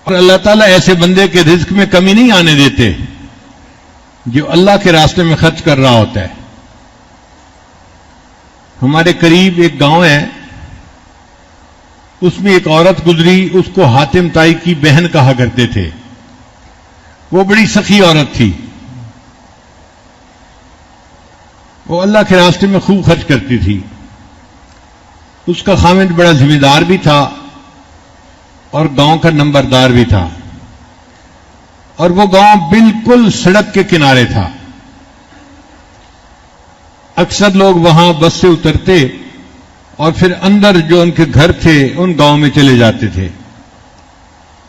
اور اللہ تعالیٰ ایسے بندے کے رزق میں کمی نہیں آنے دیتے جو اللہ کے راستے میں خرچ کر رہا ہوتا ہے۔ ہمارے قریب ایک گاؤں ہے، اس میں ایک عورت گزری، اس کو حاتم تائی کی بہن کہا کرتے تھے۔ وہ بڑی سخی عورت تھی، وہ اللہ کے راستے میں خوب خرچ کرتی تھی۔ اس کا خاوند بڑا ذمہ دار بھی تھا اور گاؤں کا نمبردار بھی تھا، اور وہ گاؤں بالکل سڑک کے کنارے تھا۔ اکثر لوگ وہاں بس سے اترتے اور پھر اندر جو ان کے گھر تھے ان گاؤں میں چلے جاتے تھے۔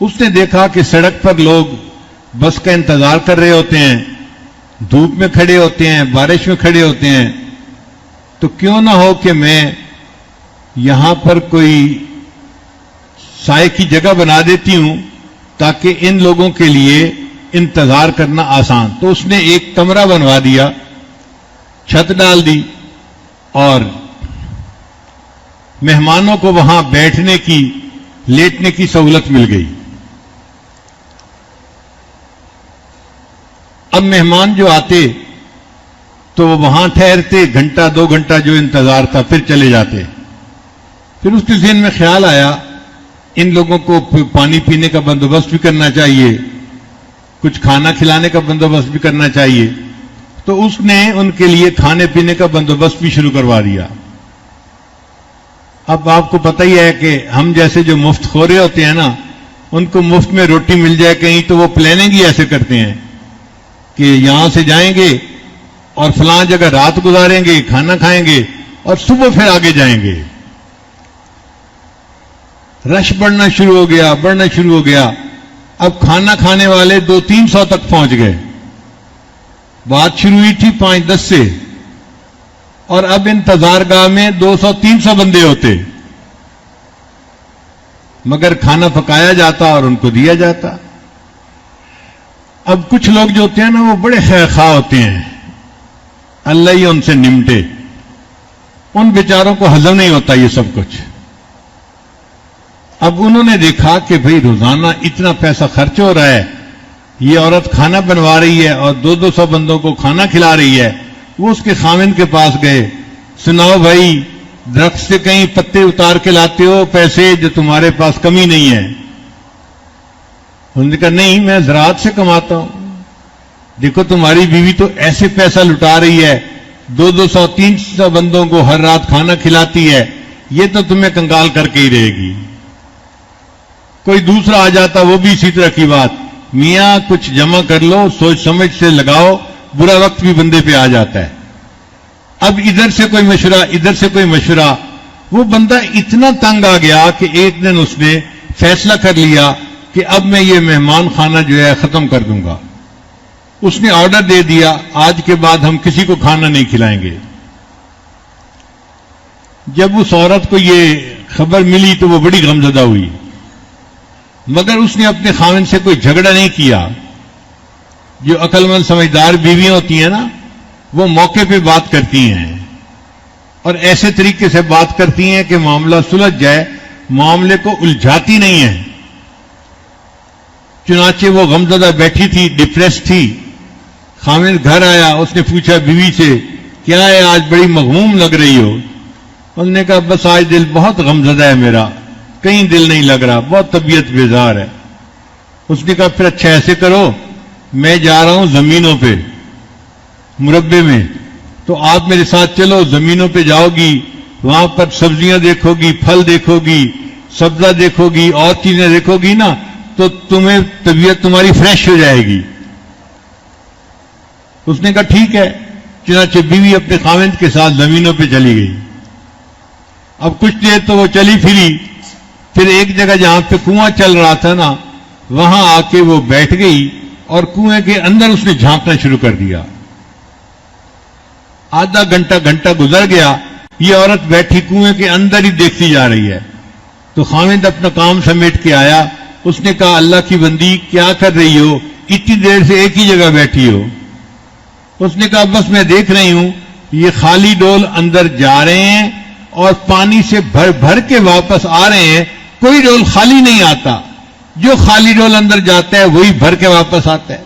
اس نے دیکھا کہ سڑک پر لوگ بس کا انتظار کر رہے ہوتے ہیں، دھوپ میں کھڑے ہوتے ہیں، بارش میں کھڑے ہوتے ہیں، تو کیوں نہ ہو کہ میں یہاں پر کوئی سائے کی جگہ بنا دیتی ہوں تاکہ ان لوگوں کے لیے انتظار کرنا آسان۔ تو اس نے ایک کمرہ بنوا دیا، چھت ڈال دی، اور مہمانوں کو وہاں بیٹھنے کی، لیٹنے کی سہولت مل گئی۔ اب مہمان جو آتے تو وہ وہاں ٹھہرتے، گھنٹہ 2 گھنٹہ جو انتظار تھا، پھر چلے جاتے۔ پھر اس کے ذہن میں خیال آیا ان لوگوں کو پانی پینے کا بندوبست بھی کرنا چاہیے، کچھ کھانا کھلانے کا بندوبست بھی کرنا چاہیے، تو اس نے ان کے لیے کھانے پینے کا بندوبست بھی شروع کروا دیا۔ اب آپ کو پتہ ہی ہے کہ ہم جیسے جو مفت خورے ہوتے ہیں نا، ان کو مفت میں روٹی مل جائے کہیں تو وہ پلاننگ ہی ایسے کرتے ہیں کہ یہاں سے جائیں گے اور فلاں جگہ رات گزاریں گے، کھانا کھائیں گے اور صبح پھر آگے جائیں گے۔ رش بڑھنا شروع ہو گیا۔ اب کھانا کھانے والے 200-300 تک پہنچ گئے۔ بات شروع ہوئی تھی 5-10 سے، اور اب انتظار گاہ میں 200-300 بندے ہوتے، مگر کھانا پکایا جاتا اور ان کو دیا جاتا۔ اب کچھ لوگ جو ہوتے ہیں نا، وہ بڑے خیر خواہ ہوتے ہیں، اللہ ہی ان سے نمٹے، ان بیچاروں کو ہضم نہیں ہوتا یہ سب کچھ۔ اب انہوں نے دیکھا کہ بھئی روزانہ اتنا پیسہ خرچ ہو رہا ہے، یہ عورت کھانا بنوا رہی ہے اور 200 بندوں کو کھانا کھلا رہی ہے۔ وہ اس کے خاوند کے پاس گئے، سناؤ بھائی، درخت سے کہیں پتے اتار کے لاتے ہو پیسے جو تمہارے پاس کمی نہیں ہے؟ انہوں نے کہا نہیں، میں زراعت سے کماتا ہوں۔ دیکھو تمہاری بیوی تو ایسے پیسہ لٹا رہی ہے، 200-300 بندوں کو ہر رات کھانا کھلاتی ہے، یہ تو تمہیں کنگال کر کے ہی رہے گی۔ کوئی دوسرا آ جاتا، وہ بھی اسی طرح کی بات، میاں کچھ جمع کر لو، سوچ سمجھ سے لگاؤ، برا وقت بھی بندے پہ آ جاتا ہے۔ اب ادھر سے کوئی مشورہ، ادھر سے کوئی مشورہ، وہ بندہ اتنا تنگ آ گیا کہ ایک دن اس نے فیصلہ کر لیا کہ اب میں یہ مہمان خانہ جو ہے ختم کر دوں گا۔ اس نے آرڈر دے دیا، آج کے بعد ہم کسی کو کھانا نہیں کھلائیں گے۔ جب اس عورت کو یہ خبر ملی تو وہ بڑی غمزدہ ہوئی، مگر اس نے اپنے خاوند سے کوئی جھگڑا نہیں کیا۔ جو عقل مند سمجھدار بیویاں ہوتی ہیں نا، وہ موقع پہ بات کرتی ہیں اور ایسے طریقے سے بات کرتی ہیں کہ معاملہ سلجھ جائے، معاملے کو الجھاتی نہیں ہیں۔ چنانچہ وہ غمزدہ بیٹھی تھی، ڈپریس تھی۔ خاوند گھر آیا، اس نے پوچھا بیوی سے، کیا ہے آج بڑی مغموم لگ رہی ہو؟ انہوں نے کہا بس آج دل بہت غمزدہ ہے میرا، کہیں دل نہیں لگ رہا، بہت طبیعت بیزار ہے۔ اس نے کہا پھر اچھا ایسے کرو، میں جا رہا ہوں زمینوں پہ، مربے میں، تو آپ میرے ساتھ چلو، زمینوں پہ جاؤ گی، وہاں پر سبزیاں دیکھو گی، پھل دیکھو گی، سبزہ دیکھو گی، اور چیزیں دیکھو گی نا، تو تمہیں طبیعت تمہاری فریش ہو جائے گی۔ اس نے کہا ٹھیک ہے۔ چنانچہ بیوی اپنے خاوند کے ساتھ زمینوں پہ چلی گئی۔ اب کچھ دیر تو وہ چلی پھری، پھر ایک جگہ جہاں پہ کنواں چل رہا تھا نا، وہاں آ کے وہ بیٹھ گئی اور کنویں کے اندر اس نے جھانکنا شروع کر دیا۔ آدھا گھنٹہ گزر گیا، یہ عورت بیٹھی کنویں کے اندر ہی دیکھتی جا رہی ہے۔ تو خاوند اپنا کام سمیٹ کے آیا، اس نے کہا اللہ کی بندی کیا کر رہی ہو، اتنی دیر سے ایک ہی جگہ بیٹھی ہو؟ اس نے کہا بس میں دیکھ رہی ہوں یہ خالی ڈول اندر جا رہے ہیں اور پانی سے بھر بھر کے واپس آ رہے ہیں، کوئی ڈول خالی نہیں آتا۔ جو خالی ڈول اندر جاتا ہے وہی بھر کے واپس آتا ہے.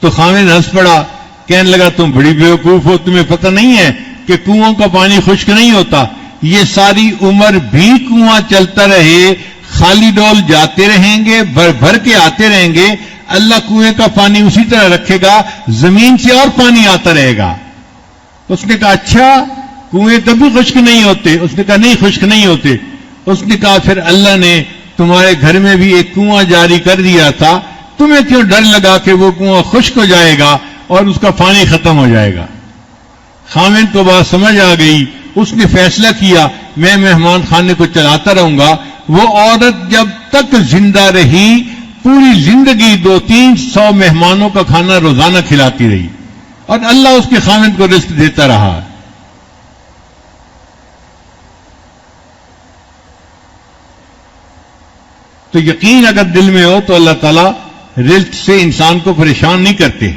تو خاوند ہنس پڑا, کہنے لگا تم بڑی بیوقوف ہو, تمہیں پتہ نہیں ہے کہ کنووں کا پانی خشک نہیں ہوتا, یہ ساری عمر بھی کنواں چلتا رہے, خالی ڈول جاتے رہیں گے, بھر بھر کے آتے رہیں گے, اللہ کنویں کا پانی اسی طرح رکھے گا, زمین سے اور پانی آتا رہے گا. اس نے کہا اچھا کنویں کبھی خشک نہیں ہوتے؟ اس نے کہا نہیں خشک نہیں ہوتے. اس نے کہا پھر اللہ نے تمہارے گھر میں بھی ایک کنواں جاری کر دیا تھا, تمہیں کیوں ڈر لگا کہ وہ کنواں خشک ہو جائے گا اور اس کا پانی ختم ہو جائے گا؟ خاوند کو بات سمجھ آ گئی, اس نے فیصلہ کیا میں مہمان خانے کو چلاتا رہوں گا. وہ عورت جب تک زندہ رہی پوری زندگی 200-300 مہمانوں کا کھانا روزانہ کھلاتی رہی, اور اللہ اس کے خاوند کو رزق دیتا رہا. تو یقین اگر دل میں ہو تو اللہ تعالیٰ رزق سے انسان کو پریشان نہیں کرتے.